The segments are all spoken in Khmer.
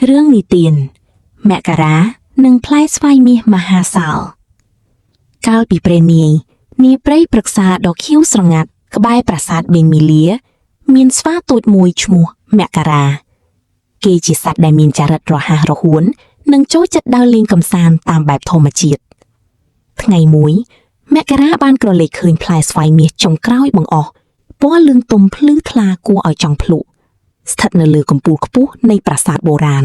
រឿងនិទានមករានិងផ្លែស្វាយមាសមហាសាលកាលពីព្រេងនាយនាព្រៃប្រឹក្សាដ៏ខៀវស្រងាត់ក្បែរប្រាសាទបេងមីលាមានស្វាតូចមួយឈ្មោះមករាគេជាសត្វដែលមានចរិតរហ័សរហួននិងចូលចិត្តដើរលេងកម្សាន្តតាមបែបធម្មជាតិថ្ងៃមួយមករាបានក្រឡេកឃើញផ្លែស្វាយមាសចុងក្រោយបង្អស់ពណ៌លឿងទុំភ្លឺថ្លាគួរឲ្យចង់ភ្លក់ស្ថិតនៅលើកំពូលខ្ពស់នៃប្រាសាទបុរាណ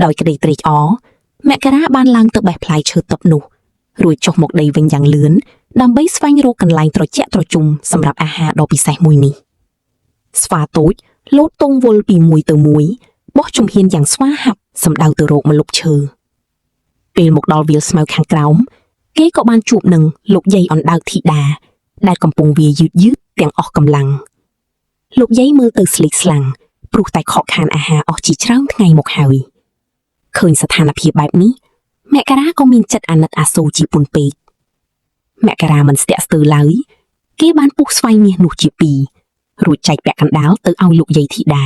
ដោយក្តីត្រេកអរមករាបានឡើងទៅបេះផ្លែឈើទប់នោះរួចចុះមកដីវិញយ៉ាងលឿនដើម្បីស្វែងរកកន្លែងត្រជាក់ត្រជុំសម្រាប់អាហារដ៏ពិសេសមួយនេះស្វាតូចលោតទង់វល់ពីមួយទៅមួយបោះជំហានយ៉ាងស្វាហាប់សម្ដៅទៅរកម្លប់ឈើពេលមកដល់វាលស្មៅខាងក្រោមគេក៏បានជួបនឹងលោកយាយអណ្ដើកធីតាដែលកំពុងវាយឺតទាំងអស់កម្លាំងលោកយាយមើលទៅស្លេកស្លាំងព្រោះតែខកខានអាហារអស់ជាច្រើនថ្ងៃមកហើយឃើញស្ថានភាពបែបនេះមករាក៏មានចិត្តអាណិតអាសូរជាពន់ពេកមករាមិនស្ទាក់ស្ទើរឡើយគេបានពុះស្វាយមាសនោះជាពីររួចចែកពាក់កណ្ដាលទៅឲ្យលោកយាយធីតា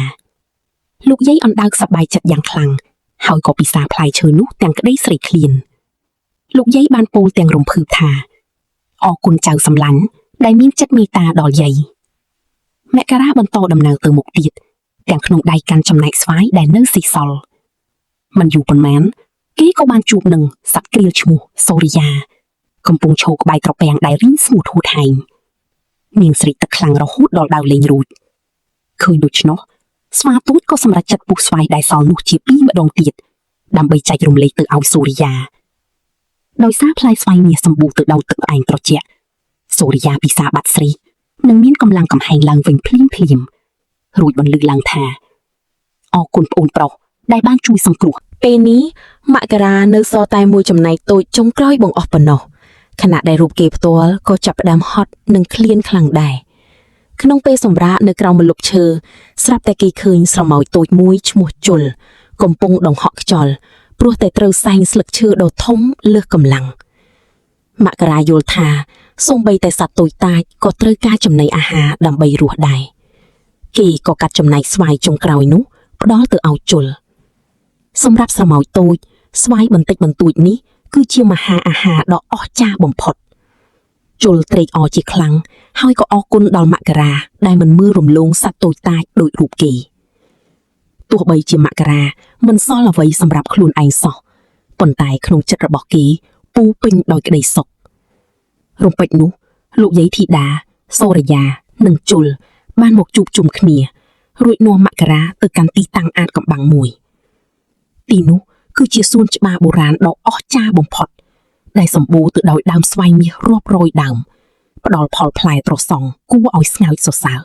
លោកយាយអណ្ដើកសប្បាយចិត្តយ៉ាងខ្លាំងហើយក៏ពិសាផ្លែឈើនោះទាំងក្តីស្រេកឃ្លានលោកយាយបានពោលទាំងរំភើបថាអរគុណចៅសម្លាញ់ដែលមានចិត្តមេត្តាដល់យាយមករាបន្តដំណើរទៅមុខទៀតទាំងក្នុងដៃកាន់ចំណែកស្វាយដែលនៅសេសសល់មិនយូរប៉ុន្មានគេក៏បានជួបនឹងសត្វក្រៀលឈ្មោះសូរិយាកំពុងឈរក្បែរត្រពាំងដែលរីងស្ងួតហួតហែងនាងស្រេកទឹកខ្លាំងរហូតដល់ដៅលេងរួចឃើញដូច្នោះស្វាទូចក៏សម្រេចចិត្តពុះស្វាយដែលសល់នោះជាពីរម្ដងទៀតដើម្បីចែករំលែកទៅឲ្យសូរិយាដោយសារផ្លែស្វាយមាសសម្បូរទៅដោយទឹកផ្អែមត្រជាក់សូរិយាពិសាបាត់ស្រីនិងមានកម្លាំងកំហែងឡើងវិញភ្លាមរួចបន្លឺឡើងថាអរគុណប្អូនប្រុសដែលបានជួយសង្គ្រោះពេលនេះមករានៅសល់តែមួយចំណែកតូចចុងក្រោយបង្អស់ប៉ុណ្ណោះខណៈដែលរូបគេផ្ទាល់ក៏ចាប់ផ្ដើមហត់និងឃ្លានខ្លាំងដែរក្នុងពេលសម្រាកនៅក្រោមម្លប់ឈើស្រាប់តែគេឃើញស្រមោចតូចមួយឈ្មោះជុលកំពុងដង្ហក់ខ្យល់ព្រោះតែត្រូវសែងស្លឹកឈើដ៏ធំលើសកម្លាំងមករាយល់ថាសូម្បីតែសត្វតូចតាចក៏ត្រូវការចំណីអាហារដើម្បីរស់ដែរគេក៏កាត់ចំណែកស្វាយចុងក្រោយនោះផ្ដល់ទៅឲ្យជុលសម្រាប់ស្រមោចតូចស្វាយបន្តិចបន្តួចនេះគឺជាមហាអាហារដ៏អស្ចារ្យបំផុតជុលត្រេកអរជាខ្លាំងហើយក៏អរគុណដល់មករាដែលមិនមើលរំលងសត្វតូចតាចដូចរូបគេទោះបីជាមករាមិនសល់អ្វីសម្រាប់ខ្លួនឯងសោះប៉ុន្តែក្នុងចិត្តរបស់គេពូពេញដោយក្តីសុខរំពេចនោះលោកយាយធីតាសូរិយានិងជុលបានមកជួបជុំគ្នារួចនាំមករាទៅកាន់ទីតាំងអាតកំបាំងមួយទីនោះគឺជាសួនច្បារបុរាណដ៏អស្ចារ្យបំផុតដែលសម្បូរទៅដោយដើមស្វាយមាសរាប់រយដើមផ្ដល់ផលផ្លែត្រសង់គួរឲ្យស្ងើចសរសើរ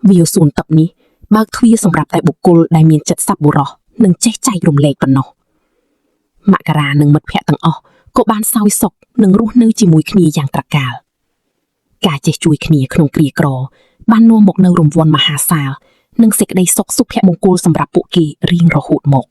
វាលសួនទឹកនេះបើកទ្វារសម្រាប់តែបុគ្គលដែលមានចិត្តសប្បុរសនិងចេះចែករំលែកប៉ុណ្ណោះមករានិងមិត្តភក្តិទាំងអស់ក៏បានសោយសុខនិងរស់នៅជាមួយគ្នាយ៉ាងត្រកាលការចេះជួយគ្នាក្នុងគ្រាក្របាននាំមកនូវរង្វាន់មហាសាលនិងសេចក្តីសុខសុភមង្គលសម្រាប់ពួកគេរៀងរហូតមក